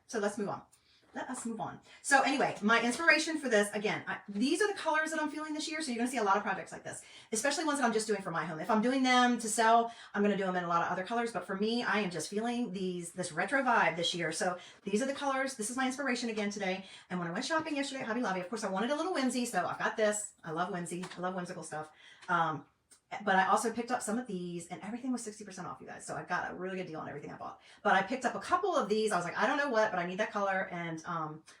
so let's move on. Let us move on. So anyway, my inspiration for this, again, these are the colors that I'm feeling this year. So you're going to see a lot of projects like this, especially ones that I'm just doing for my home. If I'm doing them to sell, I'm going to do them in a lot of other colors. But for me, I am just feeling this retro vibe this year. So these are the colors. This is my inspiration again today. And when I went shopping yesterday at Hobby Lobby, of course, I wanted a little whimsy. So I've got this. I love whimsy. I love whimsical stuff. But I also picked up some of these, and everything was 60% off, you guys. So I got a really good deal on everything I bought. But I picked up a couple of these. I was like, I don't know what, but I need that color. And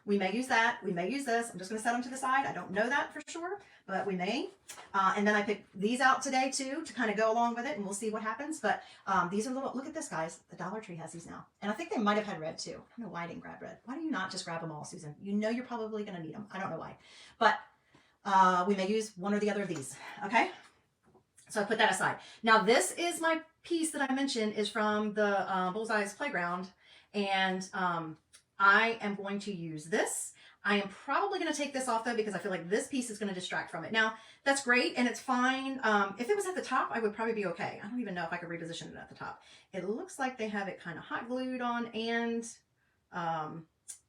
we may use that. We may use this. I'm just going to set them to the side. I don't know that for sure, but we may. And then I picked these out today, too, to kind of go along with it, and we'll see what happens. But these are little, look at this, guys. The Dollar Tree has these now. And I think they might have had red, too. I don't know why I didn't grab red. Why do you not just grab them all, Susan? You know you're probably going to need them. I don't know why. But we may use one or the other of these, okay? So I put that aside. Now this is my piece that I mentioned is from the Bullseye's Playground. And I am going to use this. I am probably going to take this off though, because I feel like this piece is going to distract from it. Now that's great and it's fine. If it was at the top, I would probably be okay. I don't even know if I could reposition it at the top. It looks like they have it kind of hot glued on and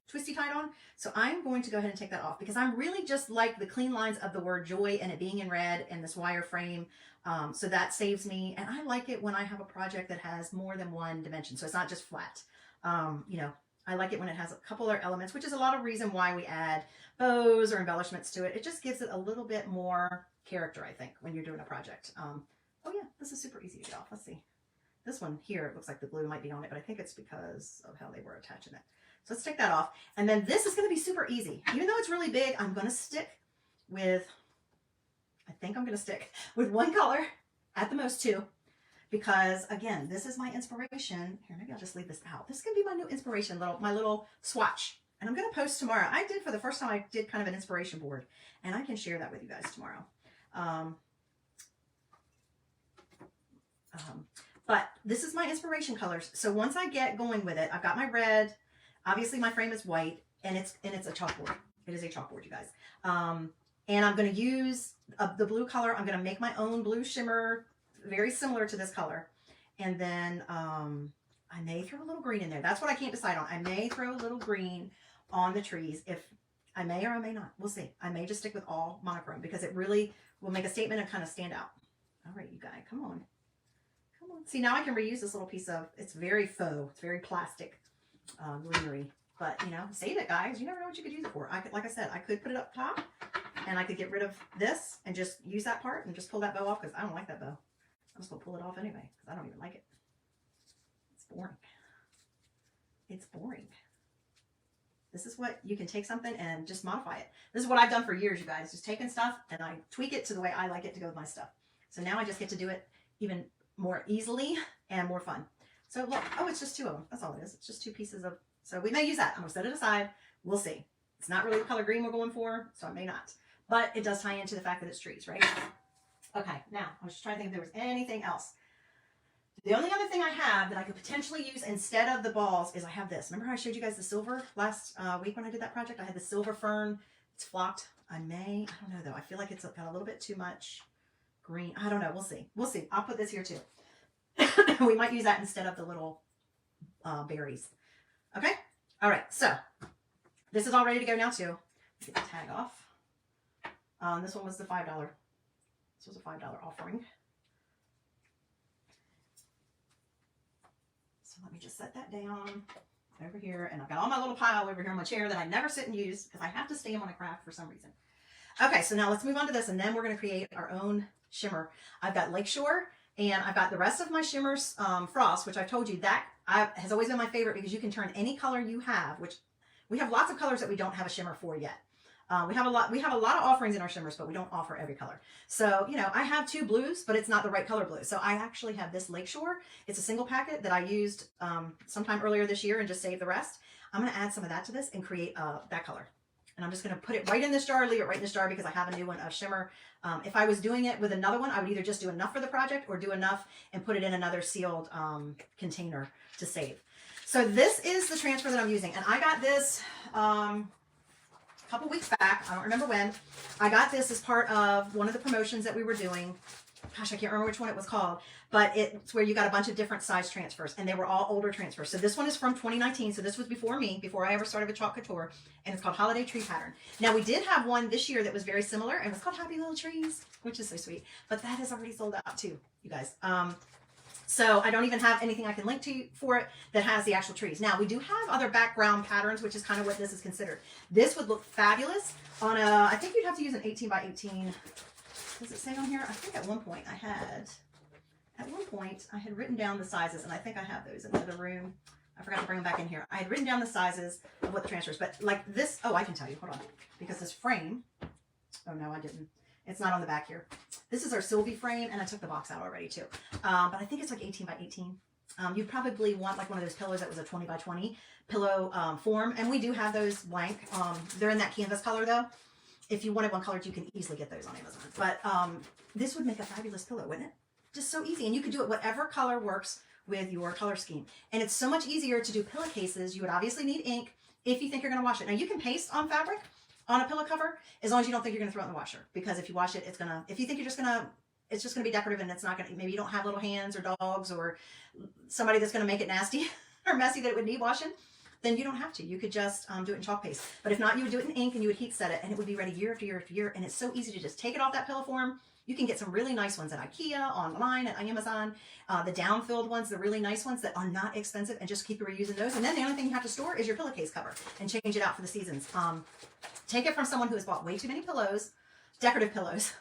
twisty tied on. So I'm going to go ahead and take that off because I'm really just like the clean lines of the word joy and it being in red and this wire frame. So that saves me. And I like it when I have a project that has more than one dimension. So it's not just flat. You know, I like it when it has a couple other elements, which is a lot of reason why we add bows or embellishments to it. It just gives it a little bit more character, I think, when you're doing a project. Oh yeah, this is super easy to get off. Let's see. This one here, it looks like the glue might be on it, but I think it's because of how they were attaching it. So let's take that off. And then this is going to be super easy. Even though it's really big, I'm going to stick with, I think I'm going to stick with one color, at the most two, because again, this is my inspiration. Here, maybe I'll just leave this out. This is going to be my new inspiration, my little swatch. And I'm going to post tomorrow. I did, for the first time, I did kind of an inspiration board. And I can share that with you guys tomorrow. But this is my inspiration colors. So once I get going with it, I've got my red. Obviously, my frame is white, and it's a chalkboard. It is a chalkboard, you guys. And I'm going to use the blue color. I'm going to make my own blue shimmer, very similar to this color. And then I may throw a little green in there. That's what I can't decide on. I may throw a little green on the trees. If I may or I may not. We'll see. I may just stick with all monochrome because it really will make a statement and kind of stand out. All right, you guys, come on. Come on. See, now I can reuse this little piece of, it's very faux. It's very plastic. Greenery, but you know, save it, guys. You never know what you could use it for. I could, like I said, I could put it up top and I could get rid of this and just use that part and just pull that bow off because I don't like that bow. I'm just gonna pull it off anyway because I don't even like it. It's boring. It's boring. This is what you can take something and just modify it. This is what I've done for years, you guys. Just taking stuff and I tweak it to the way I like it to go with my stuff. So now I just get to do it even more easily and more fun. So look, oh, it's just two of them. That's all it is. It's just two pieces of, so we may use that. I'm going to set it aside. We'll see. It's not really the color green we're going for, so I may not. But it does tie into the fact that it's trees, right? Okay, now, I was just trying to think if there was anything else. The only other thing I have that I could potentially use instead of the balls is I have this. Remember how I showed you guys the silver last week when I did that project? I had the silver fern. It's flocked. I don't know though. I feel like it's got a little bit too much green. I don't know. We'll see. We'll see. I'll put this here too. We might use that instead of the little berries. Okay? All right. So this is all ready to go now too. Get the tag off. This one was the $5. This was a $5 offering. So let me just set that down over here. And I've got all my little pile over here on my chair that I never sit and use because I have to stay on a craft for some reason. Okay, so now let's move on to this and then we're going to create our own shimmer. I've got Lakeshore. And I've got the rest of my shimmers, Frost, which I've told you that has always been my favorite because you can turn any color you have, which we have lots of colors that we don't have a shimmer for yet. We have a lot of offerings in our shimmers, but we don't offer every color. So, you know, I have two blues, but it's not the right color blue. So I actually have this Lakeshore. It's a single packet that I used sometime earlier this year and just saved the rest. I'm going to add some of that to this and create that color. And I'm just going to put it right in this jar, leave it right in this jar because I have a new one of shimmer. If I was doing it with another one, I would either just do enough for the project or do enough and put it in another sealed container to save. So this is the transfer that I'm using. And I got this a couple weeks back. I don't remember when. I got this as part of one of the promotions that we were doing. gosh, I can't remember which one it was called, but it's where you got a bunch of different size transfers, and they were all older transfers. So this one is from 2019. So this was before me, before I ever started with Chalk Couture, and it's called Holiday Tree Pattern. Now we did have one this year that was very similar, and it was called Happy Little Trees, which is so sweet. But that is already sold out too, you guys. So I don't even have anything I can link to for it that has the actual trees. Now we do have other background patterns, which is kind of what this is considered. This would look fabulous on a, I think you'd have to use an 18 by 18. Does it say on here? I think at one point I had written down the sizes, and I think I have those in the other room. I forgot to bring them back in here. I had written down the sizes of what the transfers, but like this, oh, I can tell you, hold on. Because this frame, oh no, I didn't. It's not on the back here. This is our Sylvie frame, and I took the box out already too. But I think it's like 18 by 18. You'd probably want like one of those pillows that was a 20 by 20 pillow form, and we do have those blank. They're in that canvas color though. If you wanted one colored, you can easily get those on Amazon. But this would make a fabulous pillow, wouldn't it? Just so easy. And you could do it whatever color works with your color scheme. And it's so much easier to do pillowcases. You would obviously need ink if you think you're going to wash it. Now you can paste on fabric on a pillow cover as long as you don't think you're going to throw it in the washer. Because if you wash it, it's going to, if you think you're just going to, it's just going to be decorative and it's not going to, maybe you don't have little hands or dogs or somebody that's going to make it nasty or messy that it would need washing, then you don't have to. You could just do it in chalk paste. But if not, you would do it in ink and you would heat set it and it would be ready year after year after year. And it's so easy to just take it off that pillow form. You can get some really nice ones at IKEA, online, at Amazon. The down-filled ones, the really nice ones that are not expensive, and just keep reusing those. And then the only thing you have to store is your pillowcase cover and change it out for the seasons. Take it from someone who has bought way too many pillows, decorative pillows.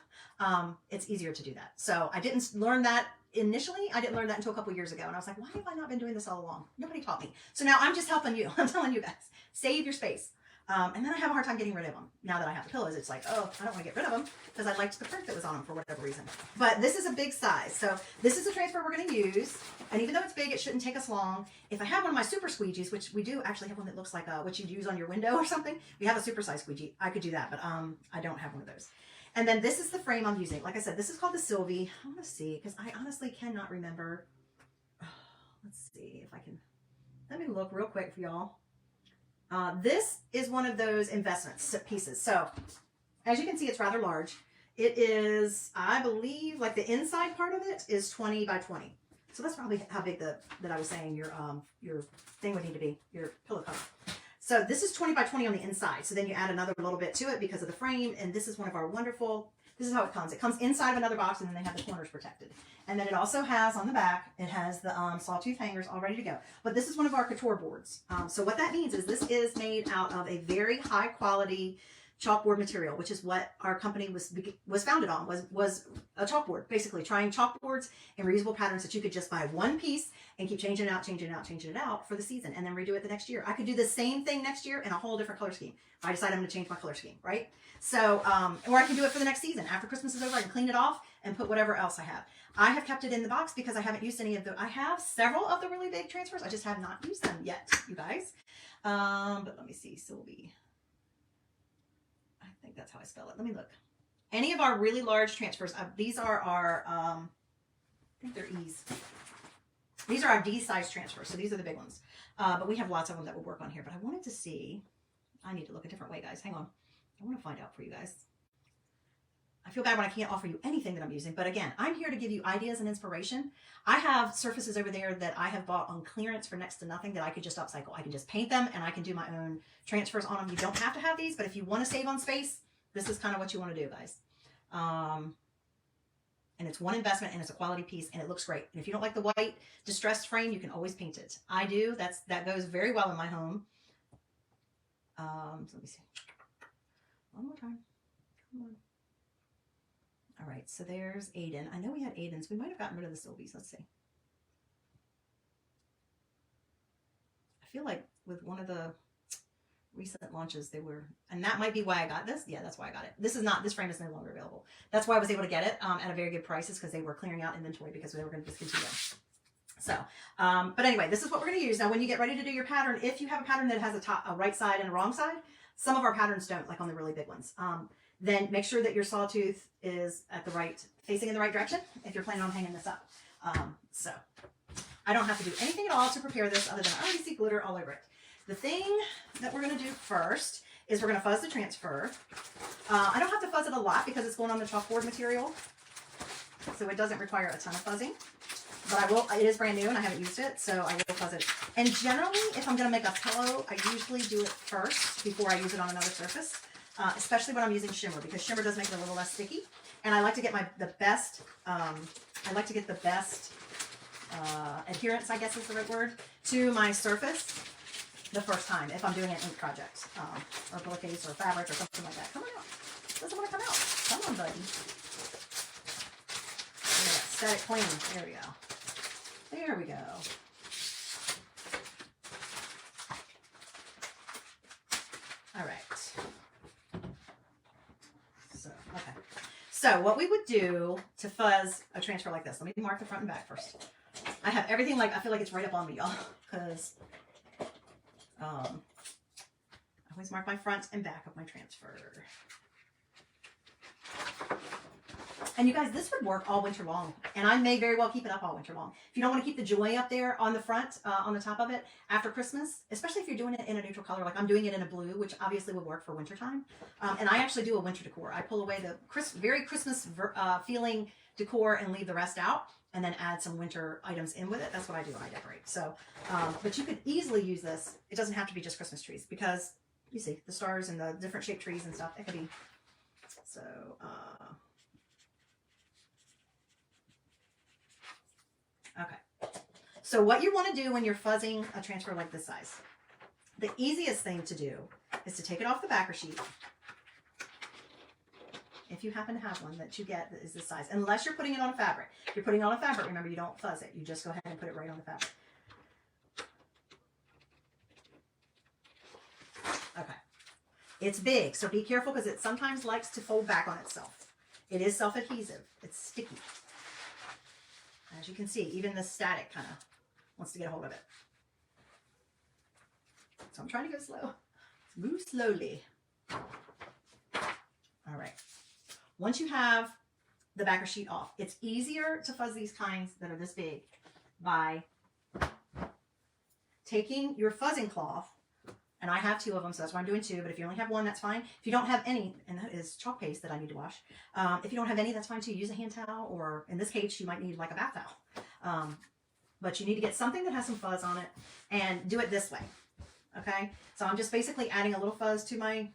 It's easier to do that. So I didn't learn that initially. I didn't learn that until a couple years ago. And I was like, why have I not been doing this all along? Nobody taught me. So now I'm just helping you. I'm telling you guys, save your space. And then I have a hard time getting rid of them. Now that I have the pillows, it's like, oh, I don't want to get rid of them because I liked the print that was on them for whatever reason. But this is a big size. So this is a transfer we're going to use. And even though it's big, it shouldn't take us long. If I have one of my super squeegees, which we do actually have one that looks like what you'd use on your window or something. We have a super size squeegee. I could do that, but I don't have one of those. And then this is the frame I'm using. Like I said, this is called the Sylvie. I want to see because I honestly cannot remember. Oh, let's see if I can. Let me look real quick for y'all. This is one of those investment pieces. So as you can see, it's rather large. It is, I believe, like the inside part of it is 20 by 20. So that's probably how big that I was saying your thing would need to be, your pillow cover. So this is 20 by 20 on the inside. So then you add another little bit to it because of the frame. And this is one of our wonderful, this is how it comes. It comes inside of another box and then they have the corners protected. And then it also has on the back, it has the sawtooth hangers all ready to go. But this is one of our couture boards. So what that means is this is made out of a very high quality chalkboard material, which is what our company was founded on, was a chalkboard, basically trying chalkboards and reusable patterns that you could just buy one piece and keep changing it out, changing it out, changing it out for the season and then redo it the next year. I could do the same thing next year in a whole different color scheme. If I decide I'm going to change my color scheme, right? So, or I can do it for the next season. After Christmas is over, I can clean it off and put whatever else I have. I have kept it in the box because I haven't used any of the, I have several of the really big transfers. I just have not used them yet, you guys. But let me see, Sylvie. I think that's how I spell it. Let me look. Any of our really large transfers, these are our, I think they're E's. These are our D size transfers. So these are the big ones. But we have lots of them that will work on here. But I wanted to see, I need to look a different way, guys. Hang on. I want to find out for you guys. I feel bad when I can't offer you anything that I'm using. But again, I'm here to give you ideas and inspiration. I have surfaces over there that I have bought on clearance for next to nothing that I could just upcycle. I can just paint them and I can do my own transfers on them. You don't have to have these, but if you want to save on space, this is kind of what you want to do, guys. And it's one investment and it's a quality piece and it looks great. And if you don't like the white distressed frame, you can always paint it. I do. That goes very well in my home. So let me see. One more time. Come on. All right, so there's Aiden. I know we had Aiden's. We might have gotten rid of the Sylvies. Let's see. I feel like with one of the recent launches, they were, and that might be why I got this. Yeah, that's why I got it. This frame is no longer available. That's why I was able to get it at a very good prices because they were clearing out inventory because they were going to discontinue. So, but anyway, this is what we're going to use. Now, when you get ready to do your pattern, if you have a pattern that has a right side and a wrong side, some of our patterns don't, like on the really big ones. Then make sure that your sawtooth is facing in the right direction if you're planning on hanging this up. So I don't have to do anything at all to prepare this other than I already see glitter all over it. The thing that we're going to do first is we're going to fuzz the transfer. I don't have to fuzz it a lot because it's going on the chalkboard material. so it doesn't require a ton of fuzzing. But I will, it is brand new and I haven't used it, so I will fuzz it. And generally, if I'm going to make a pillow, I usually do it first before I use it on another surface, especially when I'm using shimmer, because shimmer does make it a little less sticky. And I like to get the best adherence, I guess is the right word, to my surface the first time if I'm doing an ink project, or pillowcase or fabric or something like that. Come on out. It doesn't want to come out. Come on, buddy. Yeah, static clean. There we go. There we go. All right. So, okay. So what we would do to fuzz a transfer like this, let me mark the front and back first. I have everything, like, I feel like it's right up on me, y'all, because I always mark my front and back of my transfer. And you guys, this would work all winter long, and I may very well keep it up all winter long. If you don't want to keep the joy up there on the front, on the top of it, after Christmas, especially if you're doing it in a neutral color, like I'm doing it in a blue, which obviously would work for wintertime. And I actually do a winter decor. I pull away the very Christmas feeling decor and leave the rest out, and then add some winter items in with it. That's what I do when I decorate. So, but you could easily use this. It doesn't have to be just Christmas trees, because you see the stars and the different shaped trees and stuff. It could be, so, okay. So what you want to do when you're fuzzing a transfer like this size, the easiest thing to do is to take it off the backer sheet. If you happen to have one that you get that is this size, unless you're putting it on a fabric. If you're putting it on a fabric, remember, you don't fuzz it. You just go ahead and put it right on the fabric. Okay. It's big, so be careful, because it sometimes likes to fold back on itself. It is self-adhesive. It's sticky. As you can see, even the static kind of wants to get a hold of it. So I'm trying to go slow. Move slowly. All right. Once you have the backer sheet off, it's easier to fuzz these kinds that are this big by taking your fuzzing cloth, and I have 2 of them, so that's why I'm doing 2, but if you only have 1, that's fine. If you don't have any, and that is chalk paste that I need to wash, if you don't have any, that's fine too. Use a hand towel, or in this case, you might need like a bath towel. But you need to get something that has some fuzz on it, and do it this way, okay? So I'm just basically adding a little fuzz to my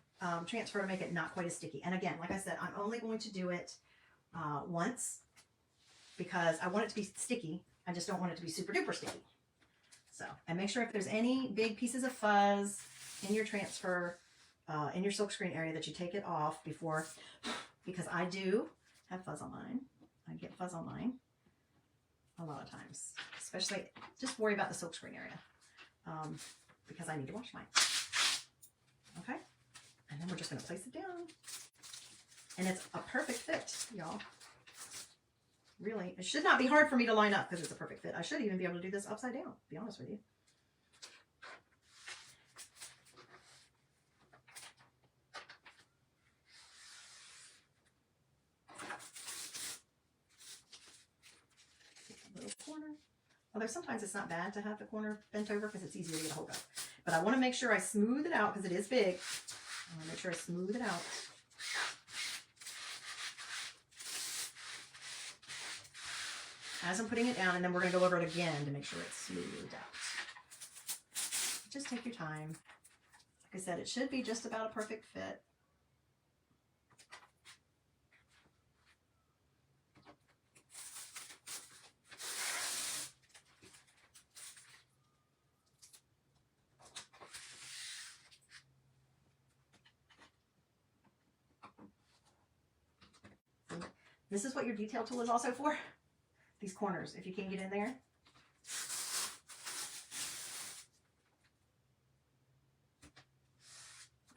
transfer to make it not quite as sticky. And again, like I said, I'm only going to do it once, because I want it to be sticky. I just don't want it to be super duper sticky. So, and make sure if there's any big pieces of fuzz in your transfer, in your silkscreen area, that you take it off before, because I do have fuzz on mine. I get fuzz on mine a lot of times, especially, just worry about the silkscreen area, because I need to wash mine. Okay. And then we're just going to place it down. And it's a perfect fit, y'all. Really, it should not be hard for me to line up, because it's a perfect fit. I should even be able to do this upside down, to be honest with you. Little corner. Although sometimes it's not bad to have the corner bent over, because it's easier to get a hold of. But I want to make sure I smooth it out, because it is big. I want to make sure I smooth it out. As I'm putting it down, and then we're going to go over it again to make sure it's smoothed out. Just take your time. Like I said, it should be just about a perfect fit. This is what your detail tool is also for. These corners, if you can't get in there.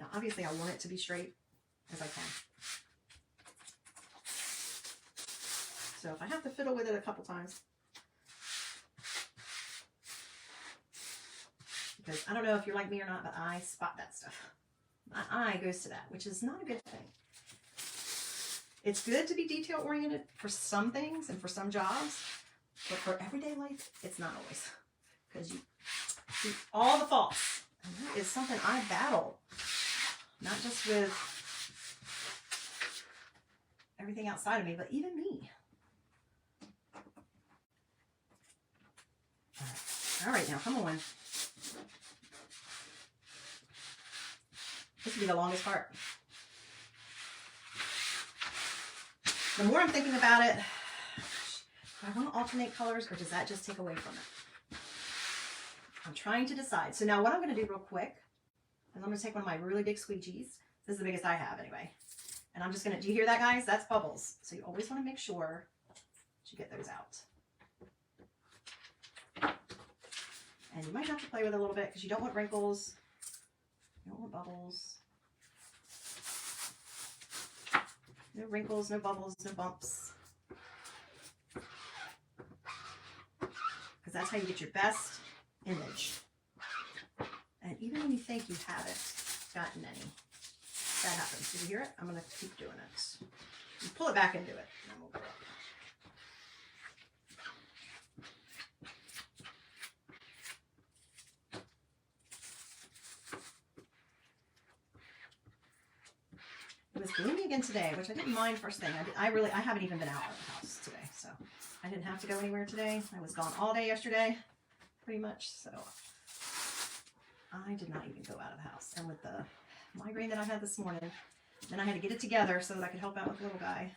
Now, obviously, I want it to be straight as I can. So if I have to fiddle with it a couple times, because I don't know if you're like me or not, but I spot that stuff. My eye goes to that, which is not a good thing. It's good to be detail oriented for some things and for some jobs, but for everyday life, it's not always, because you see all the faults. And that is something I battle, not just with everything outside of me, but even me. All right, now come on. This would be the longest part. The more I'm thinking about it, do I want to alternate colors or does that just take away from it? I'm trying to decide. So now what I'm going to do real quick is I'm going to take one of my really big squeegees. This is the biggest I have anyway. And I'm just going to, do you hear that, guys? That's bubbles. So you always want to make sure that you get those out. And you might have to play with it a little bit because you don't want wrinkles. You don't want bubbles. No wrinkles, no bubbles, no bumps. Because that's how you get your best image. And even when you think you haven't gotten any, that happens. Did you hear it? I'm going to keep doing it. You pull it back and do it. And then we'll go up. It was gloomy again today, which I didn't mind first thing. I haven't even been out of the house today, so I didn't have to go anywhere today. I was gone all day yesterday, pretty much, so I did not even go out of the house. And with the migraine that I had this morning, then I had to get it together so that I could help out with the little guy.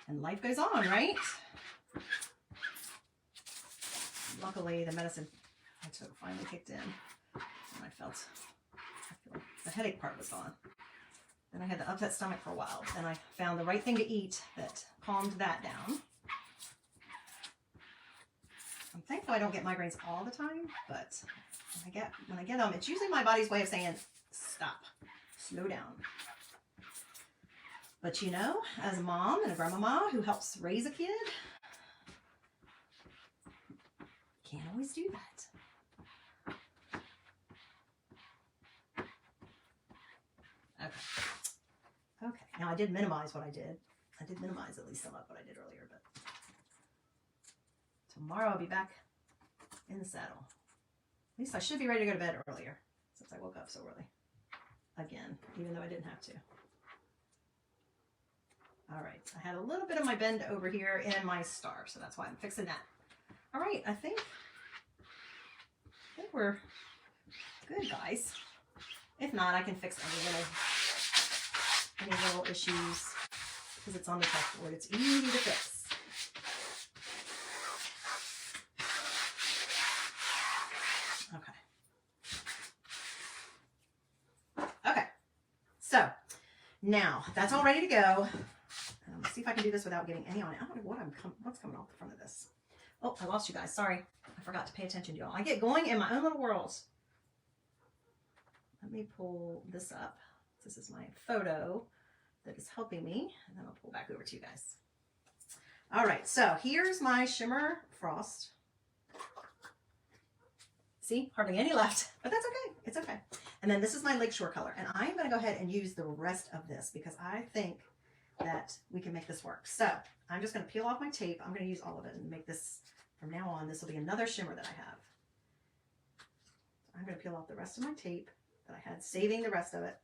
And life goes on, right? Luckily, the medicine I took finally kicked in, and I feel the headache part was gone. Then I had the upset stomach for a while. Then I found the right thing to eat that calmed that down. I'm thankful I don't get migraines all the time, but when I get them, it's usually my body's way of saying, stop, slow down. But you know, as a mom and a grandmama who helps raise a kid, can't always do that. Okay, now I did minimize what I did. I did minimize at least some of what I did earlier, but tomorrow I'll be back in the saddle. At least I should be ready to go to bed earlier since I woke up so early. Again, even though I didn't have to. All right, I had a little bit of my bend over here in my star, so that's why I'm fixing that. All right, I think we're good, guys. If not, I can fix any little issues because it's on the chessboard. It's easy to fix. Okay, so now that's all ready to go. Let's see if I can do this without getting any on it. I don't know what's coming off the front of this. Oh, I lost you guys. Sorry. I forgot to pay attention to y'all. I get going in my own little worlds. Let me pull this up. This is my photo that is helping me. And then I'll pull back over to you guys. All right. So here's my shimmer frost. See, hardly any left, but that's okay. It's okay. And then this is my Lakeshore color. And I'm going to go ahead and use the rest of this because I think that we can make this work. So I'm just going to peel off my tape. I'm going to use all of it and make this, from now on, this will be another shimmer that I have. I'm going to peel off the rest of my tape that I had, saving the rest of it.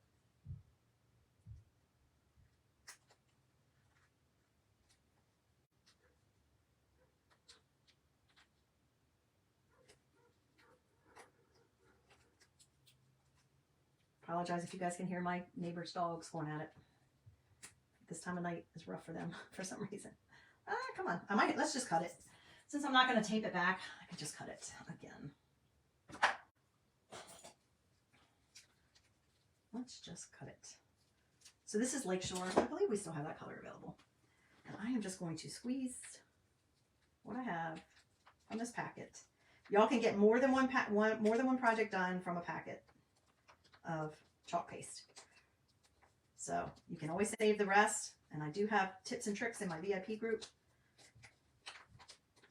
Apologize if you guys can hear my neighbor's dogs going at it. This time of night is rough for them for some reason. Come on. Let's just cut it. Since I'm not going to tape it back, I can just cut it again. Let's just cut it. So this is Lakeshore. I believe we still have that color available. And I am just going to squeeze what I have from this packet. Y'all can get more than one project done from a packet of chalk paste. So you can always save the rest. And I do have tips and tricks in my VIP group.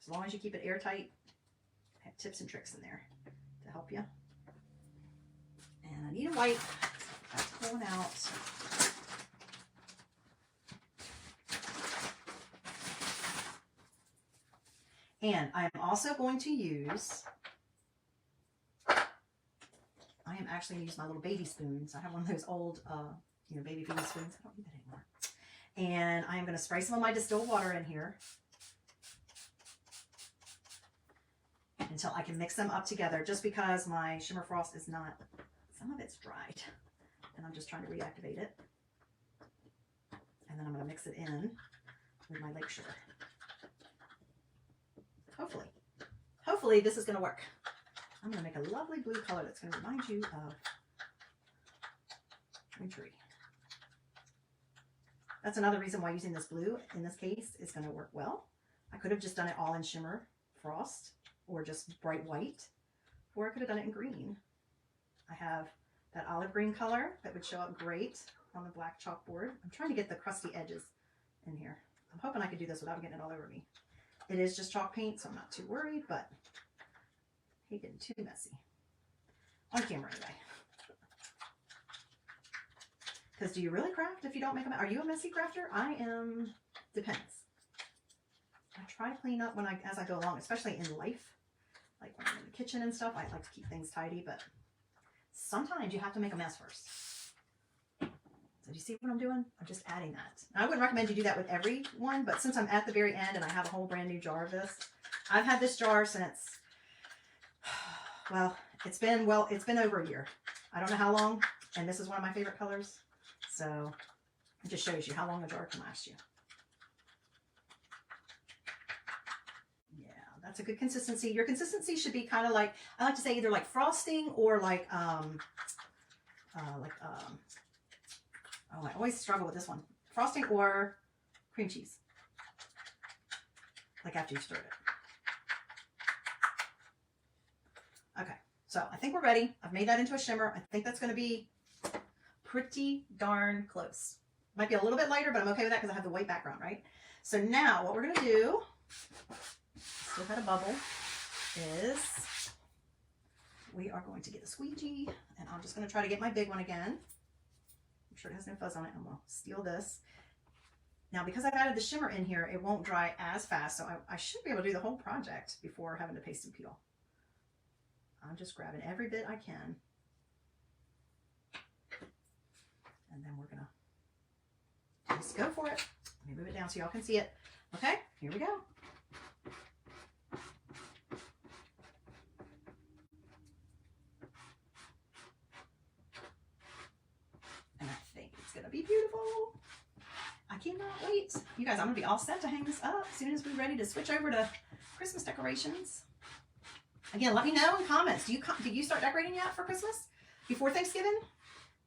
As long as you keep it airtight, I have tips and tricks in there to help you. And I need a wipe. So that's pulling out. And I am also going to use, I am actually going to use my little baby spoons. I have one of those old, baby spoons. I don't need that anymore. And I am going to spray some of my distilled water in here until I can mix them up together, just because my Shimmer Frost is not, some of it's dried, and I'm just trying to reactivate it. And then I'm going to mix it in with my Lake Sugar. Hopefully this is going to work. I'm going to make a lovely blue color that's going to remind you of Tree. That's another reason why using this blue in this case is going to work well. I could have just done it all in Shimmer Frost or just bright white, or I could have done it in green. I have that olive green color that would show up great on the black chalkboard. I'm trying to get the crusty edges in here. I'm hoping I can do this without getting it all over me. It is just chalk paint, so I'm not too worried, but I hate getting too messy. On camera anyway. Because do you really craft if you don't make a mess? Are you a messy crafter? I am. Depends. I try to clean up as I go along, especially in life. Like when I'm in the kitchen and stuff, I like to keep things tidy, but sometimes you have to make a mess first. So do you see what I'm doing? I'm just adding that. Now, I wouldn't recommend you do that with every one, but since I'm at the very end and I have a whole brand new jar of this, I've had this jar since, well, it's been over a year. I don't know how long, and this is one of my favorite colors. So it just shows you how long a jar can last you. Yeah, that's a good consistency. Your consistency should be kind of like, I like to say either like frosting or like oh, I always struggle with this one. Frosting or cream cheese. Like after you stir it. Okay, so I think we're ready. I've made that into a shimmer. I think that's going to be pretty darn close. Might be a little bit lighter, but I'm okay with that because I have the white background, right? So now what we're going to do, still got a bubble, is we are going to get a squeegee, and I'm just going to try to get my big one again. I'm sure it has no fuzz on it, and we'll steal this. Now, because I've added the shimmer in here, it won't dry as fast, so I should be able to do the whole project before having to paste and peel. I'm just grabbing every bit I can. And then we're gonna just go for it. Let me move it down so y'all can see it. Okay, here we go. And I think it's gonna be beautiful. I cannot wait. You guys, I'm gonna be all set to hang this up as soon as we're ready to switch over to Christmas decorations. Again, let me know in comments. Did you start decorating yet for Christmas? Before Thanksgiving?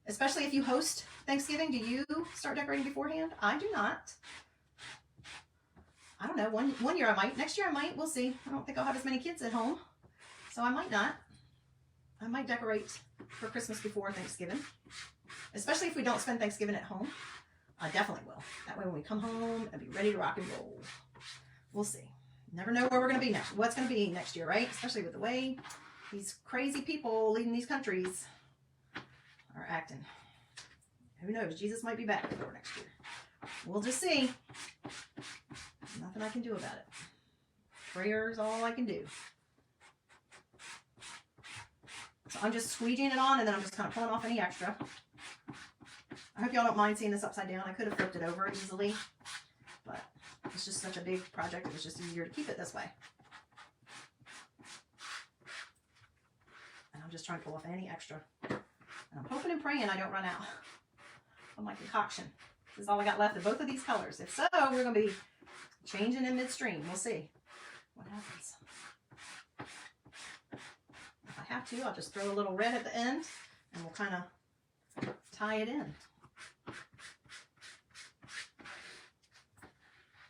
Especially if you host Thanksgiving, do you start decorating beforehand? I do not. I don't know. One year I might. Next year I might. We'll see. I don't think I'll have as many kids at home. So I might not. I might decorate for Christmas before Thanksgiving. Especially if we don't spend Thanksgiving at home. I definitely will. That way when we come home, I'll be ready to rock and roll. We'll see. Never know where we're going to be next. What's going to be next year, right? Especially with the way these crazy people leading these countries are acting. Who knows? Jesus might be back before next year. We'll just see. Nothing I can do about it. Prayer's all I can do. So I'm just squeegeeing it on, and then I'm just kind of pulling off any extra. I hope y'all don't mind seeing this upside down. I could have flipped it over easily, but it's just such a big project. It was just easier to keep it this way. And I'm just trying to pull off any extra. And I'm hoping and praying I don't run out of my concoction. This is all I got left of both of these colors. If so, we're going to be changing in midstream. We'll see what happens. If I have to, I'll just throw a little red at the end, and we'll kind of tie it in.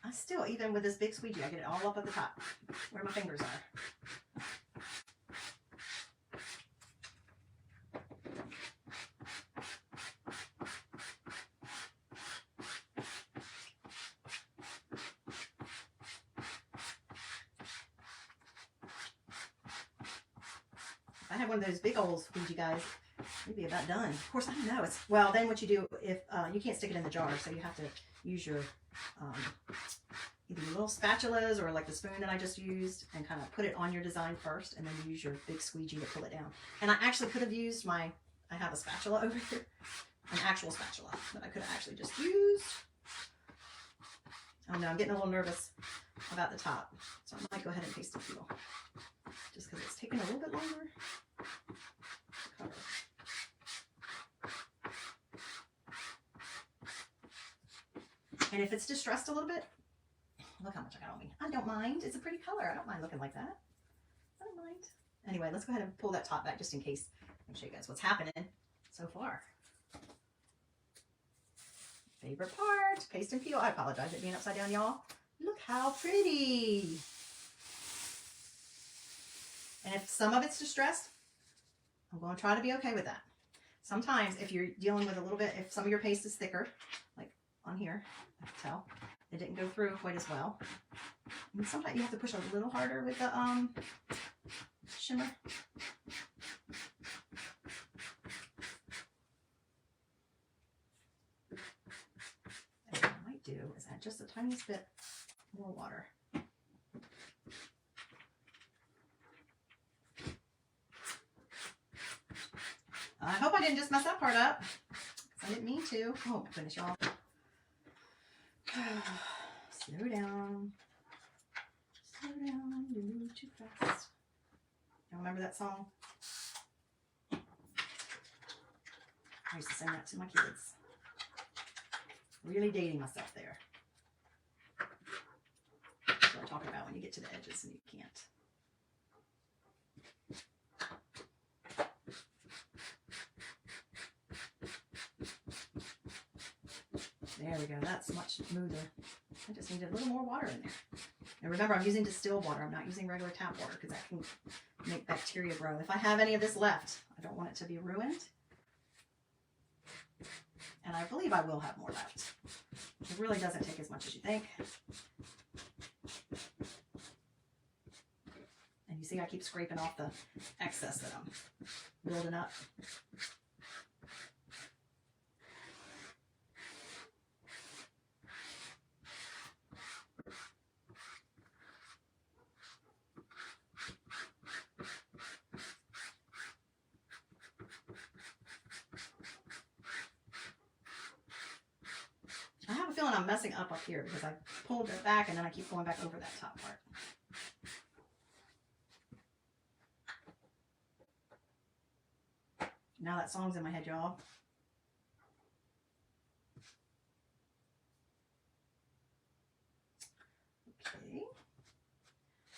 I still, even with this big squeegee, I get it all up at the top, where my fingers are. If I had one of those big old squeegee guys, it'd be about done. Of course, I don't know. Well, then what you do, if you can't stick it in the jar, so you have to use your either your little spatulas or like the spoon that I just used, and kind of put it on your design first, and then use your big squeegee to pull it down. And I actually could have used I have a spatula over here, an actual spatula that I could have actually just used Oh no, I'm getting a little nervous about the top. So I might go ahead and paste and peel. Just because it's taking a little bit longer to cover. And if it's distressed a little bit, look how much I got on me. I don't mind. It's a pretty color. I don't mind looking like that. I don't mind. Anyway, let's go ahead and pull that top back just in case. I'll show you guys what's happening so far. Favorite part, paste and peel. I apologize it being upside down, y'all. Look how pretty. And if some of it's distressed, I'm going to try to be okay with that. Sometimes if you're dealing with a little bit, if some of your paste is thicker, like on here, I can tell it didn't go through quite as well. And sometimes you have to push a little harder with the shimmer. And what I might do is add just the tiniest bit more water. I hope I didn't just mess that part up. I didn't mean to. Oh my goodness, y'all. Slow down. Slow down. You move too fast. Y'all remember that song? I used to sing that to my kids. Really dating myself there. That's what I'm talking about when you get to the edges and you can't. There we go. That's much smoother. I just needed a little more water in there. And remember, I'm using distilled water. I'm not using regular tap water because that can make bacteria grow. If I have any of this left, I don't want it to be ruined. And I believe I will have more left. It really doesn't take as much as you think. And you see I keep scraping off the excess that I'm building up. I have a feeling I'm messing up here because I pulled it back and then I keep going back over that top part. Now that song's in my head, y'all. Okay.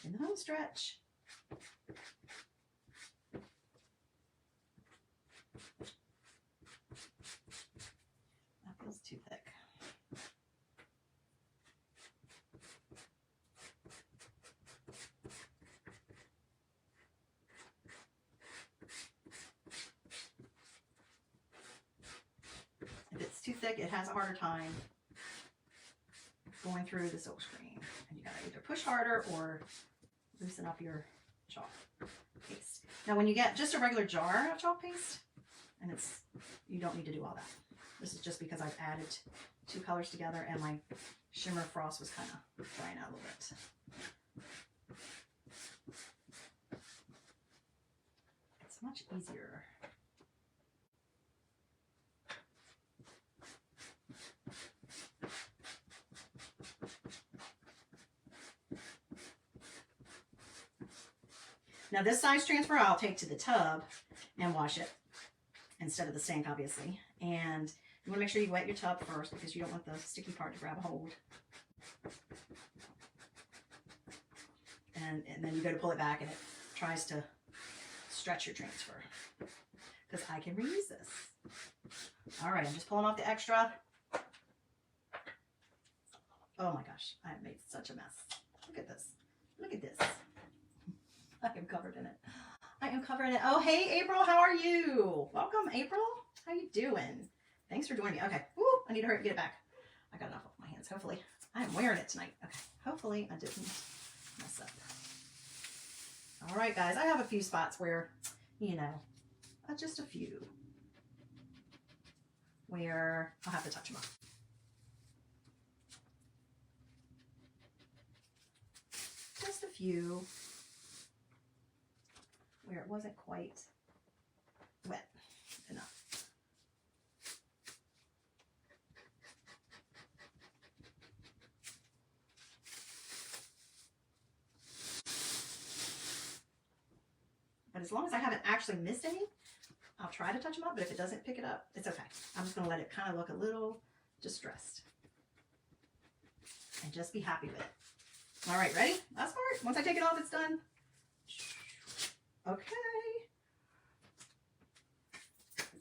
In the home stretch. That feels too thick. If it's too thick, it has a harder time going through the silk screen. And you gotta either push harder or loosen up your chalk paste. Now when you get just a regular jar of chalk paste, and you don't need to do all that. This is just because I've added two colors together and my shimmer frost was kind of drying out a little bit. It's much easier. Now this size transfer I'll take to the tub and wash it instead of the sink, obviously. And you want to make sure you wet your tub first because you don't want the sticky part to grab a hold. And then you go to pull it back and it tries to stretch your transfer. Because I can reuse this. All right, I'm just pulling off the extra. Oh my gosh, I have made such a mess. Look at this. Look at this. I am covered in it. I am covered in it. Oh, hey, April. How are you? Welcome, April. How you doing? Thanks for joining me. Okay. Woo, I need to hurry up and get it back. I got enough off my hands. Hopefully. I am wearing it tonight. Okay. Hopefully I didn't mess up. All right, guys. I have a few spots where, you know, just a few where I'll have to touch them up. Just a few where it wasn't quite wet enough. But as long as I haven't actually missed any, I'll try to touch them up. But if it doesn't pick it up, it's okay. I'm just going to let it kind of look a little distressed. And just be happy with it. All right, ready? Last part. Once I take it off, it's done. Okay.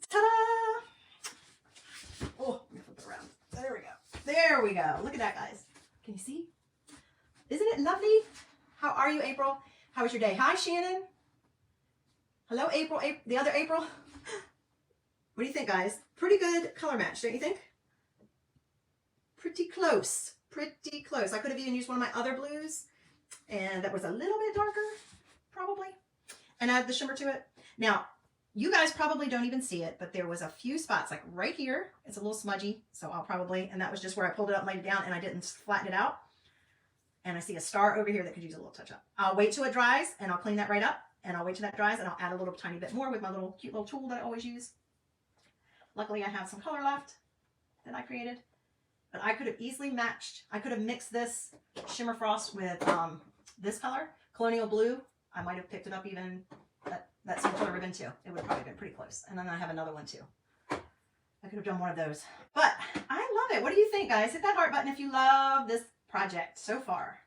Ta-da! Oh, let me flip it around. There we go. There we go. Look at that, guys. Can you see? Isn't it lovely? How are you, April? How was your day? Hi, Shannon. Hello, April. The other April. What do you think, guys? Pretty good color match, don't you think? Pretty close. Pretty close. I could have even used one of my other blues, and that was a little bit darker, probably, and add the shimmer to it. Now, you guys probably don't even see it, but there was a few spots, like right here. It's a little smudgy, so I'll probably, and that was just where I pulled it up, laid it down, and I didn't flatten it out. And I see a star over here that could use a little touch up. I'll wait till it dries, and I'll clean that right up, and I'll wait till that dries, and I'll add a little tiny bit more with my little cute little tool that I always use. Luckily, I have some color left that I created. But I could have easily matched, I could have mixed this Shimmer Frost with this color, Colonial Blue. I might have picked it up even, that same color ribbon too. It would have probably been pretty close. And then I have another one too. I could have done one of those. But I love it. What do you think, guys? Hit that heart button if you love this project so far.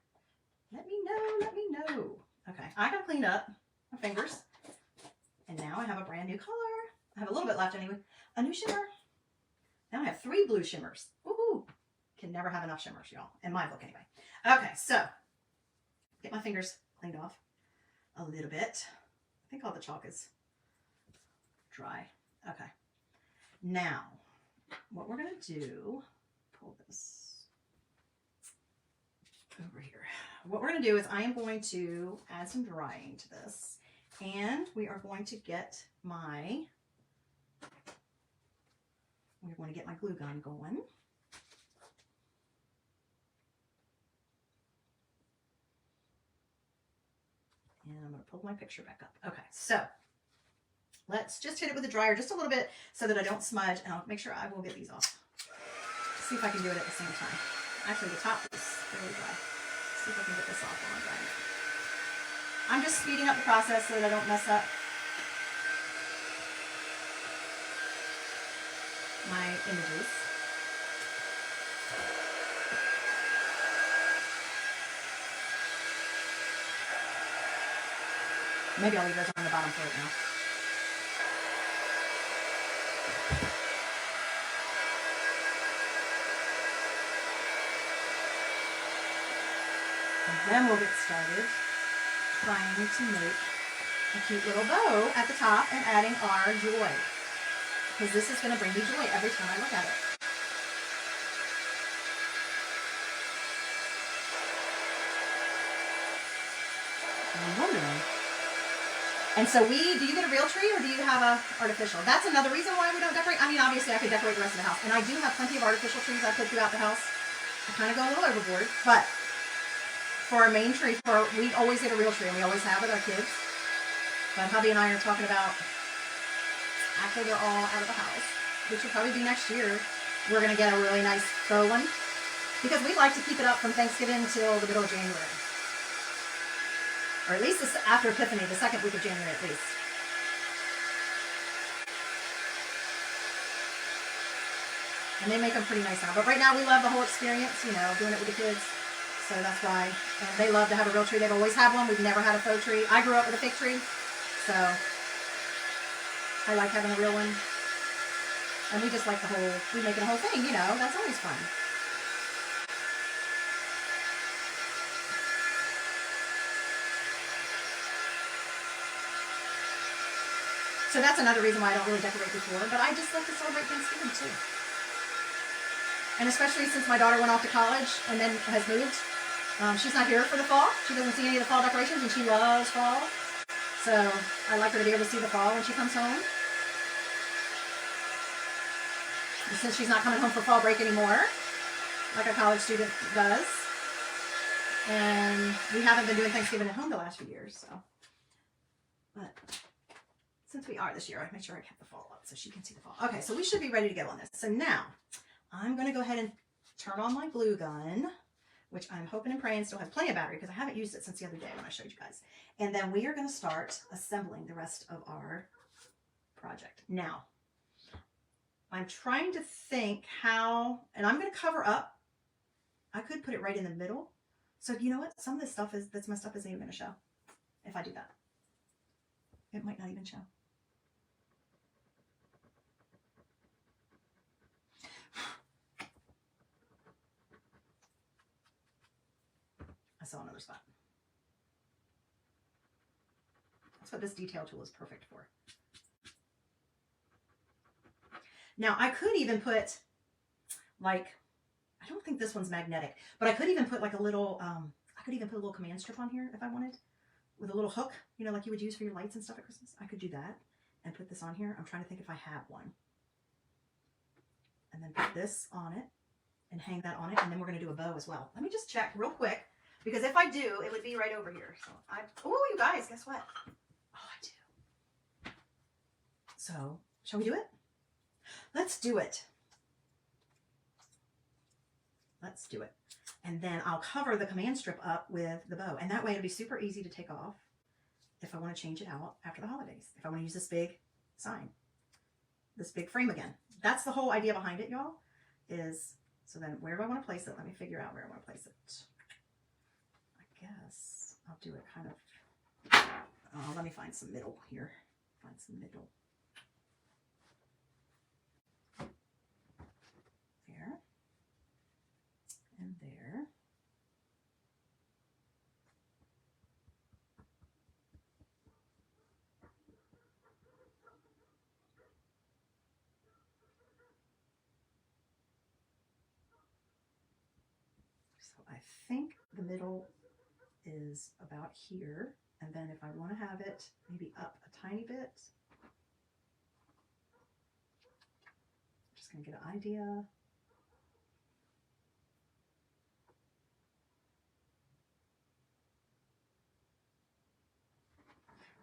Let me know, let me know. Okay, I got cleaned up my fingers. And now I have a brand new color. I have a little bit left anyway. A new shimmer. Now I have 3 blue shimmers. Woohoo! Can never have enough shimmers, y'all. In my book, anyway. Okay, so get my fingers cleaned off a little bit. I think all the chalk is dry. Okay. Now, what we're going to do, pull this over here. What we're going to do is I am going to add some drying to this. And we are going to get my... We're going to get my glue gun going. And I'm going to pull my picture back up. Okay, so let's just hit it with the dryer just a little bit so that I don't smudge. And I'll make sure I will get these off. See if I can do it at the same time. Actually, the top is fairly dry. See if I can get this off while I'm drying it. I'm just speeding up the process so that I don't mess up my images. Maybe I'll leave those on the bottom for right now. And then we'll get started trying to make a cute little bow at the top and adding our joy. Because this is going to bring me joy every time I look at it. I'm wondering. And so do you get a real tree or do you have a artificial? That's another reason why we don't decorate. I mean, obviously I could decorate the rest of the house. And I do have plenty of artificial trees I put throughout the house. I kind of go a little overboard. But for our main tree, we always get a real tree and we always have with our kids. But hubby and I are talking about, after they're all out of the house, which will probably be next year, we're going to get a really nice faux one. Because we like to keep it up from Thanksgiving till the middle of January. Or at least after Epiphany, the second week of January at least. And they make them pretty nice now. But right now we love the whole experience, you know, doing it with the kids. So that's why. And they love to have a real tree. They've always had one. We've never had a faux tree. I grew up with a fake tree. So I like having a real one. And we just like we make it a whole thing, you know. That's always fun. So that's another reason why I don't really decorate before. But I just like to celebrate Thanksgiving too. And especially since my daughter went off to college and then has moved. She's not here for the fall. She doesn't see any of the fall decorations and she loves fall. So I like her to be able to see the fall when she comes home. And since she's not coming home for fall break anymore, like a college student does. And we haven't been doing Thanksgiving at home the last few years. So, but since we are this year, I make sure I kept the fall up so she can see the fall. Okay, so we should be ready to go on this. So now I'm going to go ahead and turn on my glue gun, which I'm hoping and praying still has plenty of battery because I haven't used it since the other day when I showed you guys. And then we are going to start assembling the rest of our project. Now, I'm trying to think how, and I'm going to cover up. I could put it right in the middle. So you know what? Some of this stuff that's messed up isn't even going to show if I do that. It might not even show. I saw another spot. That's what this detail tool is perfect for. Now I could even put like, I don't think this one's magnetic, but I could even put like a little, I could even put a little command strip on here if I wanted with a little hook, you know, like you would use for your lights and stuff at Christmas. I could do that and put this on here. I'm trying to think if I have one. And then put this on it and hang that on it. And then we're going to do a bow as well. Let me just check real quick, because if I do, it would be right over here. So oh, you guys, guess what? Oh, I do. So shall we do it? Let's do it. Let's do it. And then I'll cover the command strip up with the bow. And that way it'll be super easy to take off if I want to change it out after the holidays. If I want to use this big sign, this big frame again. That's the whole idea behind it, y'all, is so then where do I want to place it? Let me figure out where I want to place it. I guess I'll do it kind of, oh, let me find some middle here. Find some middle. There. And there. So I think the middle is about here. And then if I want to have it maybe up a tiny bit, I'm just going to get an idea.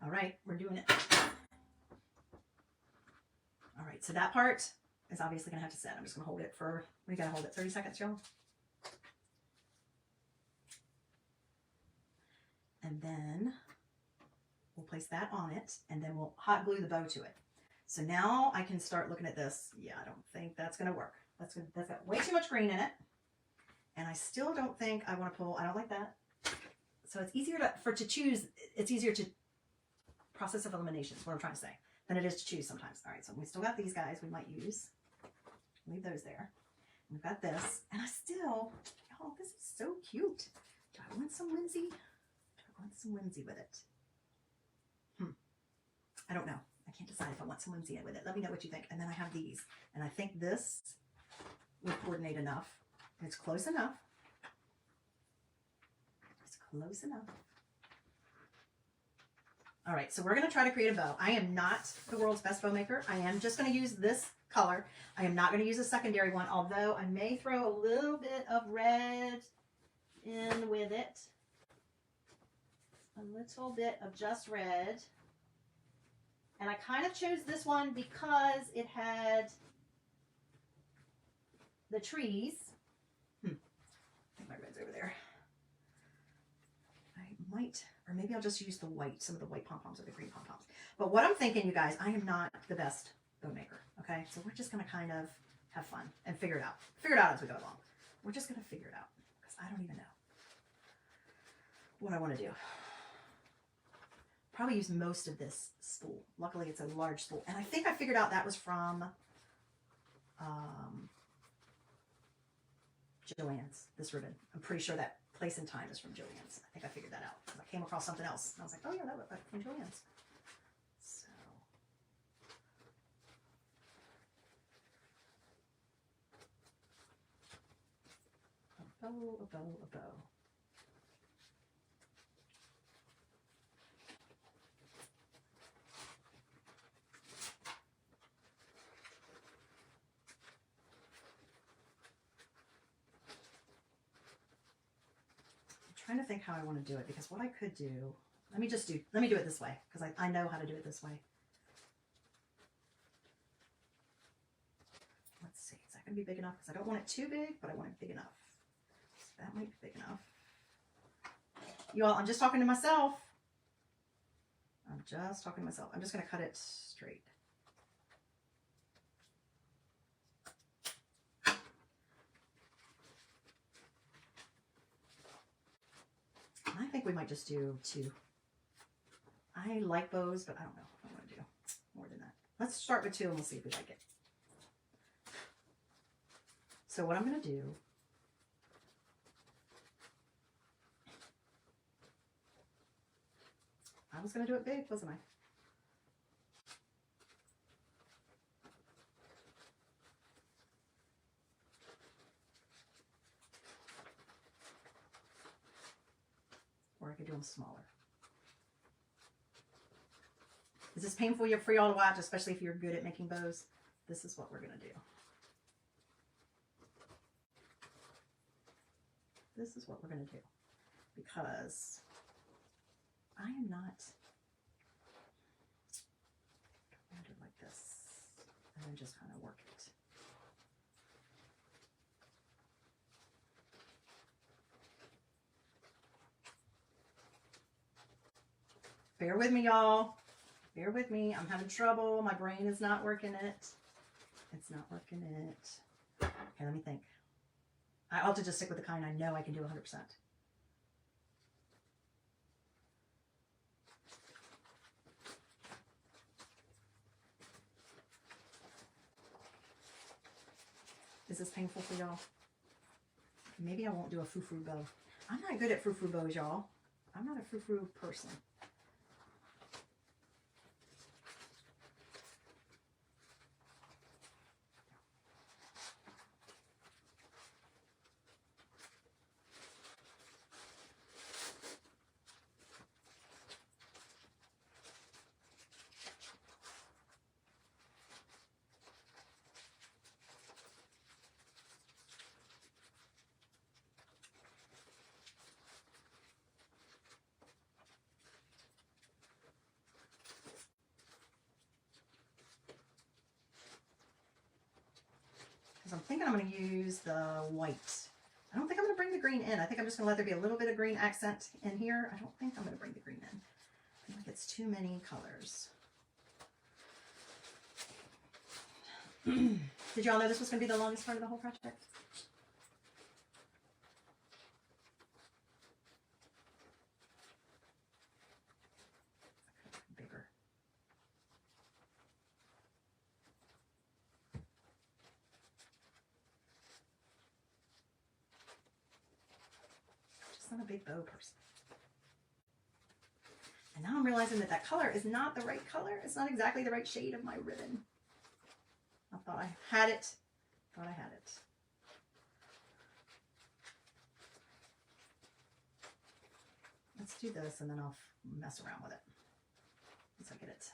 All right, we're doing it. All right, so that part is obviously gonna have to set. I'm just gonna hold it for, we gotta hold it 30 seconds, y'all. And then we'll place that on it, and then we'll hot glue the bow to it. So now I can start looking at this. Yeah, I don't think that's gonna work. That's got way too much green in it. And I still don't think I wanna pull, I don't like that. So it's easier to choose, it's easier to process of elimination is what I'm trying to say, than it is to choose sometimes. All right, so we still got these guys we might use. Leave those there. We've got this, and I still, oh, this is so cute. Do I want some whimsy? Do I want some whimsy with it? I don't know. I can't decide if I want some whimsy with it. Let me know what you think. And then I have these, and I think this would coordinate enough. It's close enough. It's close enough. All right, so we're going to try to create a bow. I am not the world's best bow maker. I am just going to use this color. I am not going to use a secondary one, although I may throw a little bit of red in with it. A little bit of just red. And I kind of chose this one because it had the trees. I think my red's over there. I might, or maybe I'll just use the white, some of the white pom-poms or the green pom-poms. But what I'm thinking, you guys, I am not the best bow maker, okay? So we're just going to kind of have fun and figure it out. Figure it out as we go along. We're just going to figure it out because I don't even know what I want to do. Probably use most of this spool. Luckily, it's a large spool. And I think I figured out that was from Joann's, this ribbon. I'm pretty sure that Place and Time is from Joann's. I think I figured that out. I came across something else. And I was like, oh yeah, that was from Joann's. So. A bow, a bow, a bow. Trying to think how I want to do it, because what I could do, let me do it this way, because I know how to do it this way. Let's see, is that going to be big enough? Because I don't want it too big, but I want it big enough. So that might be big enough. You all, I'm just talking to myself. I'm just talking to myself. I'm just going to cut it straight. I think we might just do 2. I like bows, but I don't know if I want to do more than that. Let's start with 2 and we'll see if we like it. So what I'm going to do, I was going to do it big, wasn't I? Or I could do them smaller. Is this painful for y'all to watch, especially if you're good at making bows? This is what we're going to do. This is what we're going to do. Because I am not going to do it like this. And then just kind of work it. Bear with me, y'all. Bear with me. I'm having trouble. My brain is not working it. It's not working it. Okay, let me think. I ought to just stick with the kind I know I can do 100%. Is this painful for y'all? Maybe I won't do a frou-frou bow. I'm not good at frou-frou bows, y'all. I'm not a frou-frou person. I'm thinking I'm going to use the white. I don't think I'm going to bring the green in. I think I'm just going to let there be a little bit of green accent in here. I don't think I'm going to bring the green in. I feel like it's too many colors. Did y'all know this was going to be the longest part of the whole project? Bigger. Not a big bow person. And now I'm realizing that that color is not the right color. It's not exactly the right shade of my ribbon. I thought I had it. Thought I had it. Let's do this and then I'll mess around with it once I get it.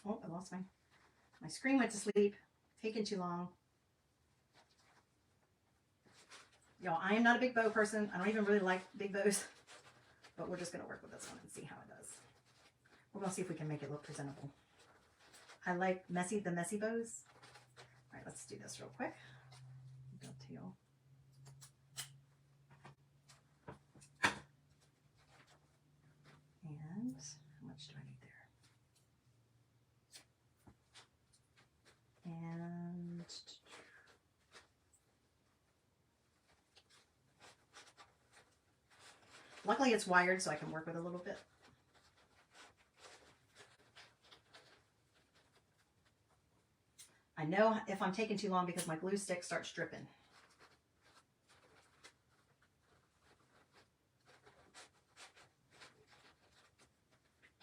Oh, I lost my screen went to sleep. Taking too long. Y'all, I am not a big bow person. I don't even really like big bows. But we're just going to work with this one and see how it does. We're going to see if we can make it look presentable. I like the messy bows. All right, let's do this real quick. Dovetail. And how much do I need there? And luckily it's wired so I can work with it a little bit. I know if I'm taking too long because my glue stick starts dripping.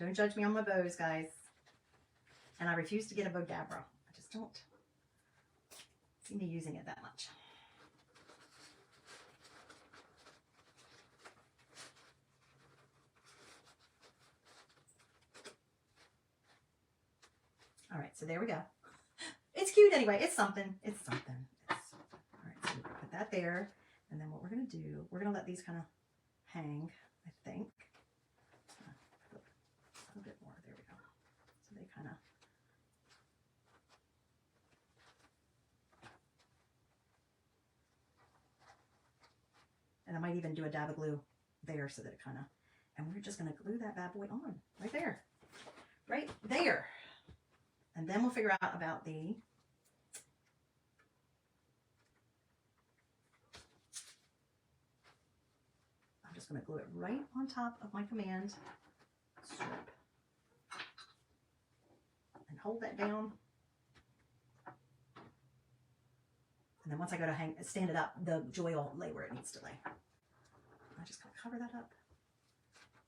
Don't judge me on my bows, guys. And I refuse to get a Bodabra. I just don't see me using it that much. All right, so there we go. It's cute anyway. It's something. It's something. All right, so we're gonna put that there. And then what we're going to do, we're going to let these kind of hang, I think. A little bit more. There we go. So they kind of... And I might even do a dab of glue there so that it kind of... And we're just going to glue that bad boy on. Right there. Right there. And then we'll figure out about the... I'm just going to glue it right on top of my command strip. And hold that down. And then once I go to stand it up, the joy will lay where it needs to lay. I just kind of cover that up.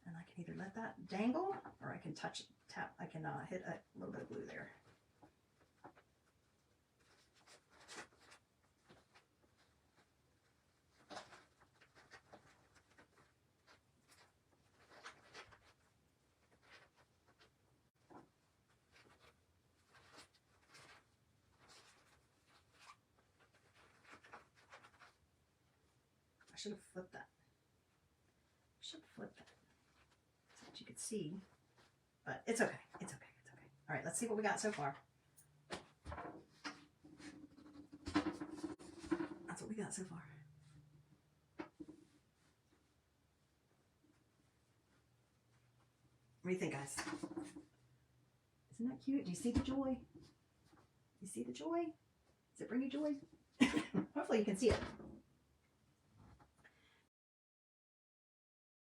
And I can either let that dangle, or I can tap, I can hit a little bit of glue there. I should have flipped that. Should flip that so that you could see, but it's okay. It's okay. It's okay. All right, let's see what we got so far. That's what we got so far. What do you think, guys? Isn't that cute? Do you see the joy? You see the joy? Does it bring you joy? Hopefully you can see it.